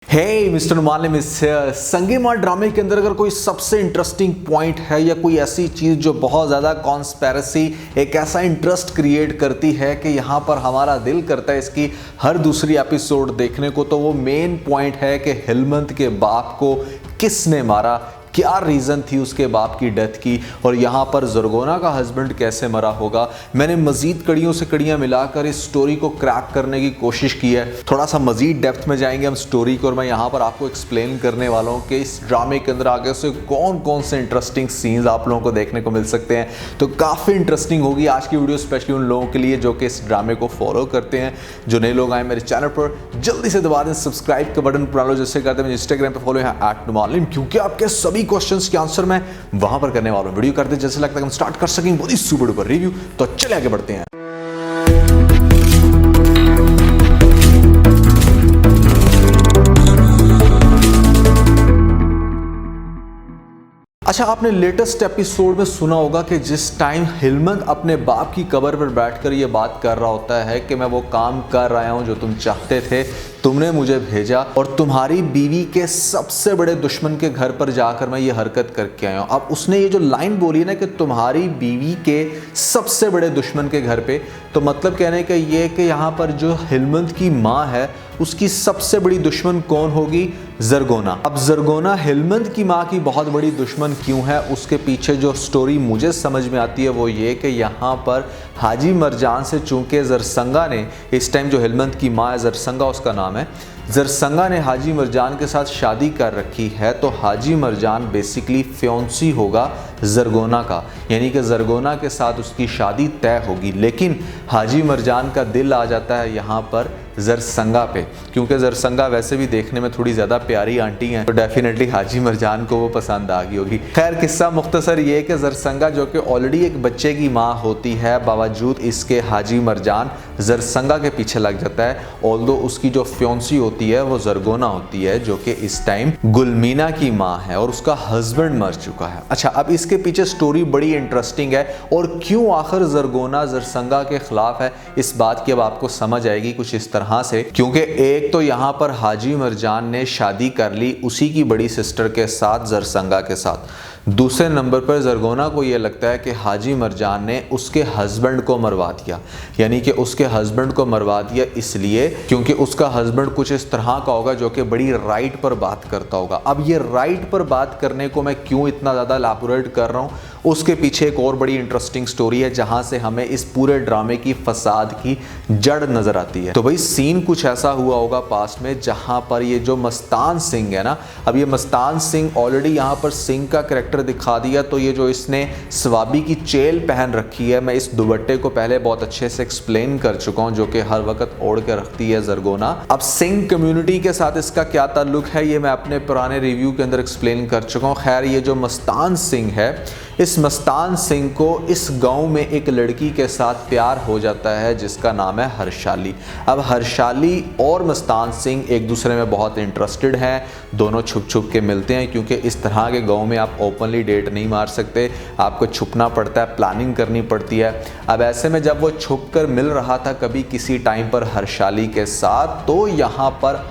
हे mister मालिम इस संगीमार ड्रामे के अंदर अगर कोई सबसे इंटरेस्टिंग पॉइंट है या कोई ऐसी चीज़ जो बहुत ज़्यादा कॉन्स्पेरेसी एक ऐसा इंटरेस्ट क्रिएट करती है कि यहाँ पर हमारा दिल करता है इसकी हर दूसरी एपिसोड देखने को, तो वो मेन पॉइंट है कि हिलमंत के बाप को किसने मारा, क्या रीज़न थी उसके बाप की डेथ की, और यहाँ पर जरगोना का हस्बैंड कैसे मरा होगा। मैंने मज़ीद कड़ियों से कड़ियाँ मिलाकर इस स्टोरी को क्रैक करने की कोशिश की है। थोड़ा सा मज़ीद डेप्थ में जाएंगे हम स्टोरी को, और मैं यहाँ पर आपको एक्सप्लेन करने वाला हूँ कि इस ड्रामे के अंदर आगे से कौन कौन से इंटरेस्टिंग सीन्स आप लोगों को देखने को मिल सकते हैं। तो काफ़ी इंटरेस्टिंग होगी आज की वीडियो, स्पेशली उन लोगों के लिए जो कि इस ड्रामे को फॉलो करते हैं। जो नए लोग आए मेरे चैनल पर, जल्दी से दबा दें सब्सक्राइब का बटन, पुराना जैसे करते हैं इंस्टाग्राम पर फॉलो है @नुमालिम, क्योंकि आपके सभी क्वेश्चंस के आंसर मैं वहां पर करने वाला हूं। वीडियो करते जैसे लगता है हम स्टार्ट कर सकेंगे बहुत ही सुपर डुपर रिव्यू। तो चले आगे बढ़ते हैं। अच्छा, आपने लेटेस्ट एपिसोड में सुना होगा कि जिस टाइम हिलमंत अपने बाप की कब्र पर बैठकर ये बात कर रहा होता है कि मैं वो काम कर रहा हूं जो तुम चाहते थे, तुमने मुझे भेजा और तुम्हारी बीवी के सबसे बड़े दुश्मन के घर पर जाकर मैं ये हरकत करके आया हूं। अब उसने ये जो लाइन बोली ना कि तुम्हारी बीवी के सबसे बड़े दुश्मन के घर पे, तो मतलब कहने का ये कि यहाँ पर जो हिलमंत की माँ है उसकी सबसे बड़ी दुश्मन कौन होगी? जरगोना। अब जरगोना हिलमंत की माँ की बहुत बड़ी दुश्मन क्यों है, उसके पीछे जो स्टोरी मुझे समझ में आती है वो ये कि यहाँ पर हाजी मरजान से चूंकि जरसंगा ने, इस टाइम जो हिलमंत की माँ है जरसंगा उसका नाम है, जरसंगा ने हाजी मरजान के साथ शादी कर रखी है, तो हाजी मरजान बेसिकली फ्योंसी होगा जरगोना का, यानी कि जरगोना के साथ उसकी शादी तय होगी। लेकिन हाजी मरजान का दिल आ जाता है यहाँ पर जरसंगा पे, क्योंकि जरसंगा वैसे भी देखने में थोड़ी ज़्यादा प्यारी आंटी हैं, तो डेफिनेटली हाजी मरजान को वो पसंद आ गई होगी। खैर, किस्सा मुख्तसर ये कि जरसंगा जो कि ऑलरेडी एक बच्चे की माँ होती है, बावजूद इसके हाजी मरजान जरसंगा के पीछे लग जाता है। ऑल्दो उसकी जो फ्योंसी होती है वो जरगोना होती है, जो कि इस टाइम गुलमीना की माँ है और उसका हस्बैंड मर चुका है। अच्छा, अब इसके पीछे स्टोरी बड़ी इंटरेस्टिंग है, और क्यों आखिर जरगोना जरसंगा के खिलाफ है इस बात की अब आपको समझ आएगी कुछ इस तरह से। क्योंकि एक तो यहाँ पर हाजी मरजान ने शादी कर ली उसी की बड़ी सिस्टर के साथ, जरसंगा के साथ। दूसरे नंबर पर जरगोना को ये लगता है कि हाजी मरजान ने उसके हस्बैंड को मरवा दिया, यानी कि उसके हस्बैंड को मरवा दिया इसलिए क्योंकि उसका हस्बैंड कुछ इस तरह का होगा जो कि बड़ी राइट पर बात करता होगा। अब ये राइट पर बात करने को मैं क्यों इतना ज़्यादा एलैबोरेट कर रहा हूँ, उसके पीछे एक और बड़ी इंटरेस्टिंग स्टोरी है जहाँ से हमें इस पूरे ड्रामे की फसाद की जड़ नज़र आती है। तो भाई सीन कुछ ऐसा हुआ होगा पास्ट में जहाँ पर ये जो मस्तान सिंह है ना, अब ये मस्तान सिंह ऑलरेडी यहाँ पर सिंह का कैरेक्टर दिखा दिया, तो ये जो इसने स्वाबी की चेल पहन रखी है, मैं इस दुपट्टे को पहले बहुत अच्छे से एक्सप्लेन कर चुका हूँ, जो कि हर वक्त ओढ़ के रखती है जरगोना। अब सिंह कम्युनिटी के साथ इसका क्या ताल्लुक है ये मैं अपने पुराने रिव्यू के अंदर एक्सप्लेन कर चुका हूँ। खैर, ये जो मस्तान सिंह है, इस मस्तान सिंह को इस गांव में एक लड़की के साथ प्यार हो जाता है जिसका नाम है हर्षाली। अब हर्षाली और मस्तान सिंह एक दूसरे में बहुत इंटरेस्टेड हैं, दोनों छुप छुप के मिलते हैं, क्योंकि इस तरह के गांव में आप ओपनली डेट नहीं मार सकते, आपको छुपना पड़ता है, प्लानिंग करनी पड़ती है। अब ऐसे में जब वो छुप कर मिल रहा था कभी किसी टाइम पर हर्षाली के साथ, तो यहाँ पर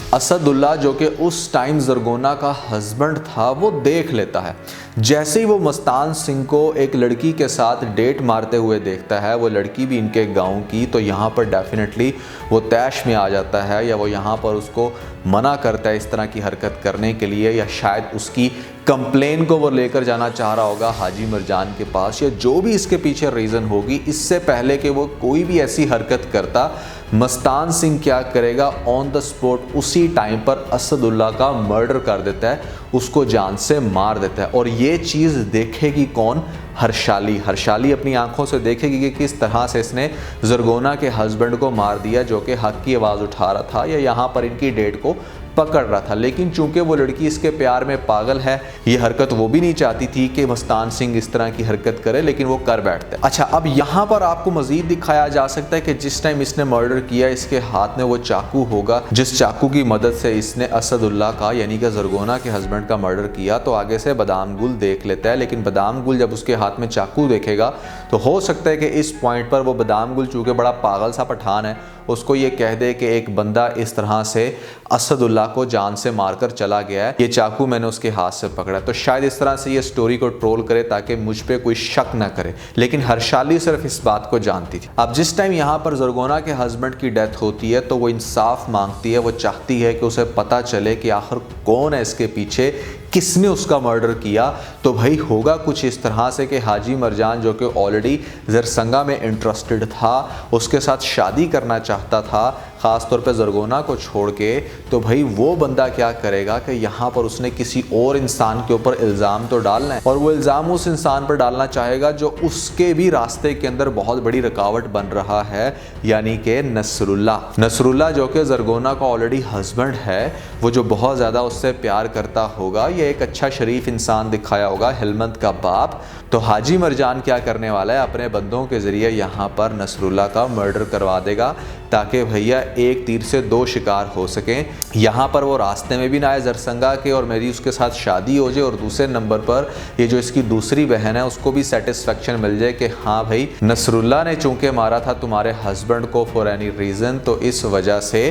असदुल्ला जो कि उस टाइम जरगोना का हस्बैंड था वो देख लेता है। जैसे ही वो मस्तान सिंह को एक लड़की के साथ डेट मारते हुए देखता है, वो लड़की भी इनके गांव की, तो यहाँ पर डेफिनेटली वो तैश में आ जाता है, या वो यहाँ पर उसको मना करता है इस तरह की हरकत करने के लिए, या शायद उसकी कंप्लेन को वो लेकर जाना चाह रहा होगा हाजी मरजान के पास, या जो भी इसके पीछे रीज़न होगी। इससे पहले कि वो कोई भी ऐसी हरकत करता, मस्तान सिंह क्या करेगा, ऑन द स्पॉट उसी टाइम पर असदुल्ला का मर्डर कर देता है, उसको जान से मार देता है। और ये चीज़ देखेगी कौन? हर्षाली अपनी आंखों से देखेगी कि किस तरह से इसने जरगोना के हस्बैंड को मार दिया, जो कि हक की आवाज़ उठा रहा था या यहाँ पर इनकी डेट को पकड़ रहा था। लेकिन चूंकि वो लड़की इसके प्यार में पागल है, ये हरकत वो भी नहीं चाहती थी कि मस्तान सिंह इस तरह की हरकत करे, लेकिन वो कर बैठता है। अच्छा, अब यहाँ पर आपको मजीद दिखाया जा सकता है कि जिस टाइम इसने मर्डर किया, इसके हाथ में वो चाकू होगा, जिस चाकू की मदद से इसने असदुल्ला का यानी कि जरगोना के हस्बैंड का मर्डर किया। तो आगे से बादाम गुल देख लेता है, लेकिन बादाम गुल जब उसके हाथ में चाकू देखेगा तो हो सकता है कि इस पॉइंट पर वो बादाम गुल चूँकि बड़ा पागल सा पठान है, उसको ये कह दे कि एक बंदा इस तरह से असदुल्ला को जान से मारकर चला गया है, ये चाकू मैंने उसके हाथ से पकड़ा। तो शायद इस तरह से ये स्टोरी को ट्रोल करे ताकि मुझ पे कोई शक ना करे, लेकिन हर्षाली सिर्फ इस बात को जानती थी। अब जिस टाइम यहाँ पर जरगोना के हस्बैंड की डेथ होती है तो वो इंसाफ मांगती है, वो चाहती है कि उसे पता चले कि आखिर कौन है इसके पीछे, किसने उसका मर्डर किया। तो भाई होगा कुछ इस तरह से कि हाजी मरजान जो कि ऑलरेडी जरसंगा में इंटरेस्टेड था, उसके साथ शादी करना चाहता था, ख़ास तौर पे जरगोना को छोड़ के, तो भाई वो बंदा क्या करेगा कि यहाँ पर उसने किसी और इंसान के ऊपर इल्ज़ाम तो डालना है, और वो इल्ज़ाम उस इंसान पर डालना चाहेगा जो उसके भी रास्ते के अंदर बहुत बड़ी रुकावट बन रहा है, यानी कि नसरुल्ला जो कि जरगोना का ऑलरेडी हस्बैंड है, वो जो बहुत ज़्यादा उससे प्यार करता होगा, ये एक अच्छा शरीफ इंसान दिखाया होगा, हेलमंद का बाप। तो हाजी मरजान क्या करने वाला है, अपने बंदों के ज़रिए यहाँ पर नसरुल्ला का मर्डर करवा देगा ताकि भैया एक तीर से दो शिकार हो सकें। यहाँ पर वो रास्ते में भी ना आए जरसंगा के और मेरी उसके साथ शादी हो जाए, और दूसरे नंबर पर ये जो इसकी दूसरी बहन है उसको भी सेटिस्फेक्शन मिल जाए कि हाँ भाई नसरुल्ला ने चूंकि मारा था तुम्हारे हस्बैंड को फॉर एनी रीज़न, तो इस वजह से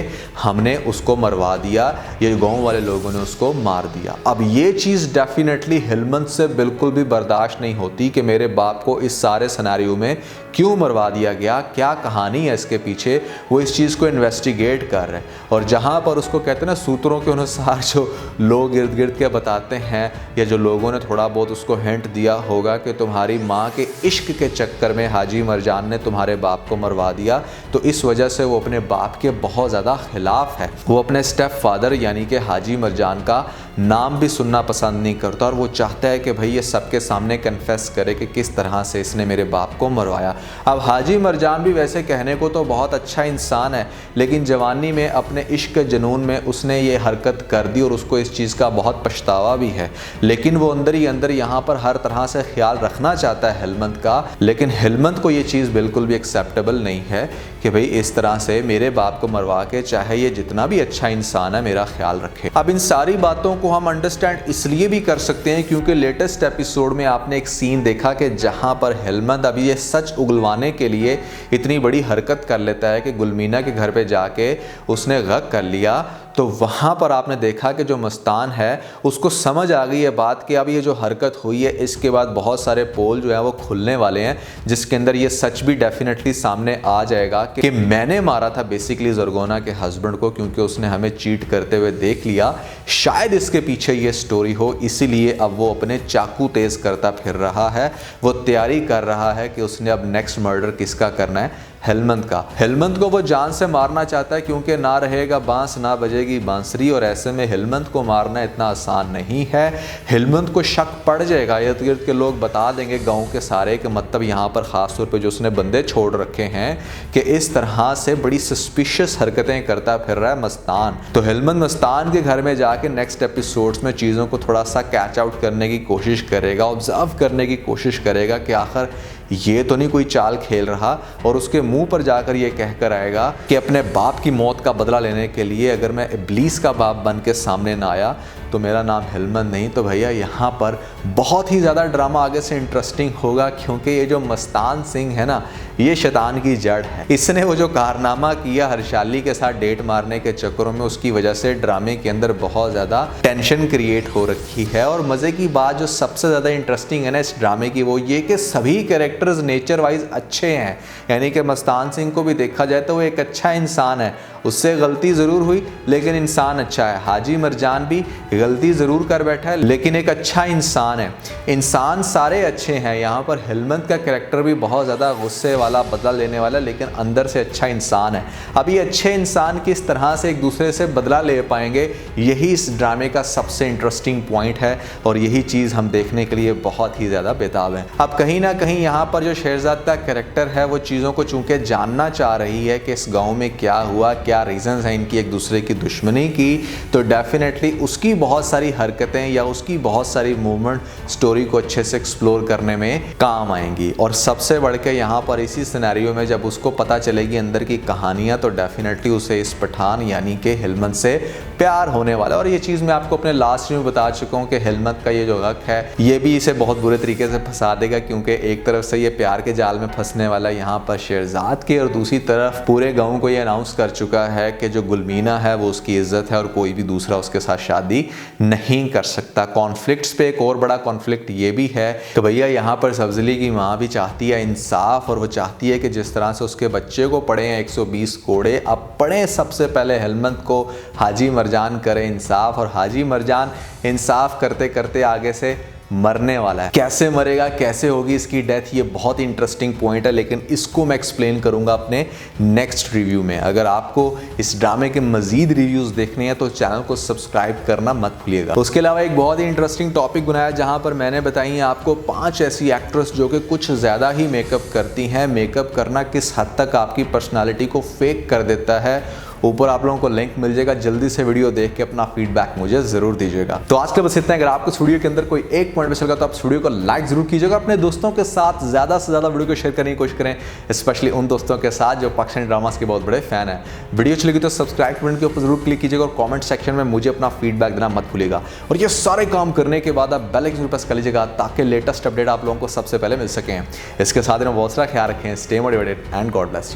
हमने उसको मरवा दिया, ये गाँव वाले लोगों ने उसको मार दिया। अब ये चीज़ डेफिनेटली हेलमंद से बिल्कुल भी बर्दाश्त नहीं होती कि मेरे बाप को इस सारे सिनेरियो में क्यों मरवा दिया गया, क्या कहानी है इसके पीछे। वो इस चीज़ को इन्वेस्टिगेट कर रहे हैं, और जहाँ पर उसको कहते हैं ना सूत्रों के अनुसार जो लोग इर्द गिर्द के बताते हैं, या जो लोगों ने थोड़ा बहुत उसको हिंट दिया होगा कि तुम्हारी माँ के इश्क के चक्कर में हाजी मरजान ने तुम्हारे बाप को मरवा दिया, तो इस वजह से वो अपने बाप के बहुत ज़्यादा खिलाफ है। वो अपने स्टेप फादर यानी कि हाजी मरजान का नाम भी सुनना पसंद नहीं करता, और वो चाहता है कि भाई ये सबके सामने कन्फेस करे कि किस तरह से इसने मेरे बाप को मरवाया। अब हाजी मरजान भी वैसे कहने को तो बहुत अच्छा इंसान है, लेकिन जवानी में अपने इश्क के जुनून में उसने ये हरकत कर दी और उसको इस चीज़ का बहुत पछतावा भी है, लेकिन वो अंदर ही अंदर यहाँ पर हर तरह से ख्याल रखना चाहता है हेलमंद का, लेकिन हेलमंद को ये चीज़ बिल्कुल भी एक्सेप्टेबल नहीं है कि भाई इस तरह से मेरे बाप को मरवा के चाहे ये जितना भी अच्छा इंसान है मेरा ख्याल रखे। अब इन सारी बातों को हम अंडरस्टैंड इसलिए भी कर सकते हैं क्योंकि लेटेस्ट एपिसोड में आपने एक सीन देखा कि जहां पर हेलमंद अभी ये सच उगलवाने के लिए इतनी बड़ी हरकत कर लेता है कि गुलमीना के घर पे जाके उसने गक कर लिया, तो वहाँ पर आपने देखा कि जो मस्तान है उसको समझ आ गई है बात कि अब ये जो हरकत हुई है इसके बाद बहुत सारे पोल जो है वो खुलने वाले हैं, जिसके अंदर ये सच भी डेफिनेटली सामने आ जाएगा कि मैंने मारा था बेसिकली जरगोना के हस्बैंड को, क्योंकि उसने हमें चीट करते हुए देख लिया। शायद इसके पीछे ये स्टोरी हो, इसीलिए अब वो अपने चाकू तेज़ करता फिर रहा है, वो तैयारी कर रहा है कि उसने अब नेक्स्ट मर्डर किसका करना है, हेलमंद का। हेलमंद को वो जान से मारना चाहता है क्योंकि ना रहेगा बांस ना बजेगी बांसुरी, और ऐसे में हेलमंद को मारना इतना आसान नहीं है। हेलमंद को शक पड़ जाएगा, इर्द गिर्द के लोग बता देंगे गांव के सारे कि मतलब यहाँ पर ख़ास तौर पे जो उसने बंदे छोड़ रखे हैं कि इस तरह से बड़ी सस्पिशियस हरकतें करता फिर रहा है मस्तान। तो हेलमंद मस्तान के घर में जाके नेक्स्ट एपिसोड्स में चीज़ों को थोड़ा सा कैच आउट करने की कोशिश करेगा, ऑब्जर्व करने की कोशिश करेगा कि आखिर ये तो नहीं कोई चाल खेल रहा, और उसके मुंह पर जाकर ये कहकर आएगा कि अपने बाप की मौत का बदला लेने के लिए अगर मैं इब्लीस का बाप बन के सामने ना आया तो मेरा नाम हेलमंद नहीं। तो भैया यहाँ पर बहुत ही ज़्यादा ड्रामा आगे से इंटरेस्टिंग होगा, क्योंकि ये जो मस्तान सिंह है ना, ये शैतान की जड़ है। इसने वो जो कारनामा किया हर्षाली के साथ डेट मारने के चक्करों में, उसकी वजह से ड्रामे के अंदर बहुत ज़्यादा टेंशन क्रिएट हो रखी है। और मज़े की बात जो सबसे ज़्यादा इंटरेस्टिंग है ना इस ड्रामे की, वो ये कि सभी कैरेक्टर्स नेचर वाइज अच्छे हैं। यानी कि मस्तान सिंह को भी देखा जाए तो वो एक अच्छा इंसान है, उससे गलती ज़रूर हुई लेकिन इंसान अच्छा है। हाजी मरजान भी गलती ज़रूर कर बैठा है लेकिन एक अच्छा इंसान है। इंसान सारे अच्छे हैं। यहाँ पर हेलमंद का कैरेक्टर भी बहुत ज़्यादा गुस्से वाला, बदला लेने वाला, लेकिन अंदर से अच्छा इंसान है। अब ये अच्छे इंसान किस तरह से एक दूसरे से बदला ले पाएंगे, यही इस ड्रामे का सबसे इंटरेस्टिंग पॉइंट है, और यही चीज़ हम देखने के लिए बहुत ही ज़्यादा बेताब हैं। अब कहीं ना कहीं यहाँ पर जो शेरजाद का कैरेक्टर है वो चीज़ों को चूँकि जानना चाह रही है कि इस गाँव में क्या हुआ, क्या रीज़न्स हैं इनकी एक दूसरे की दुश्मनी की, तो डेफिनेटली उसकी बहुत सारी हरकतें या उसकी बहुत सारी मूवमेंट स्टोरी को अच्छे से एक्सप्लोर करने में काम आएंगी। और सबसे बढ़ के यहाँ पर इसी सिनेरियो में जब उसको पता चलेगी अंदर की कहानियाँ, तो डेफिनेटली उसे इस पठान यानी कि हिलमत से प्यार होने वाला है। और ये चीज़ मैं आपको अपने लास्ट में बता चुका हूँ कि हिलमत का ये जो हक है ये भी इसे बहुत बुरे तरीके से फंसा देगा, क्योंकि एक तरफ से ये प्यार के जाल में फंसने वाला यहाँ पर शेरजाद के, और दूसरी तरफ पूरे गाँव को ये अनाउंस कर चुका है कि जो गुलमीना है वो उसकी इज्जत है और कोई भी दूसरा उसके साथ शादी नहीं कर सकता। कॉन्फ्लिक्ट्स पे एक और बड़ा कॉन्फ्लिक्ट ये भी है कि भैया यहाँ पर सब्जली की माँ भी चाहती है इंसाफ, और वो चाहती है कि जिस तरह से उसके बच्चे को पढ़े हैं 120 कोड़े, अब पढ़े सबसे पहले हिलमत को हाजी मरजान करे इंसाफ, और हाजी मरजान इंसाफ करते करते आगे से मरने वाला है। कैसे मरेगा, कैसे होगी इसकी डेथ, ये बहुत इंटरेस्टिंग पॉइंट है, लेकिन इसको मैं एक्सप्लेन करूंगा अपने नेक्स्ट रिव्यू में। अगर आपको इस ड्रामे के मजीद रिव्यूज देखने हैं तो चैनल को सब्सक्राइब करना मत भूलिएगा। उसके अलावा एक बहुत ही इंटरेस्टिंग टॉपिक बनाया जहां पर मैंने बताई है आपको 5 ऐसी एक्ट्रेस जो कि कुछ ज्यादा ही मेकअप करती हैं। मेकअप करना किस हद तक आपकी पर्सनालिटी को फेक कर देता है, ऊपर आप लोगों को लिंक मिल जाएगा। जल्दी से वीडियो देख के अपना फीडबैक मुझे जरूर दीजिएगा। तो आज के बस इतना। अगर आपको इस वीडियो के अंदर कोई एक पॉइंट मिल लगा तो आप इस वीडियो को लाइक जरूर कीजिएगा। अपने दोस्तों के साथ ज्यादा से ज्यादा वीडियो को शेयर करने की कोशिश करें, स्पेशली उन दोस्तों के साथ जो पाकिस्तानी ड्रामास के बहुत बड़े फैन हैं। वीडियो अच्छी लगी तो सब्सक्राइब बटन के ऊपर जरूर क्लिक कीजिएगा और कमेंट सेक्शन में मुझे अपना फीडबैक देना मत भूलिएगा। और ये सारे काम करने के बाद आप बेल आइकन प्रेस कर लीजिएगा ताकि लेटेस्ट अपडेट आप लोगों को सबसे पहले मिल सकें। इसके साथ ही बहुत सारा ख्याल रखें। Stay motivated and God bless you.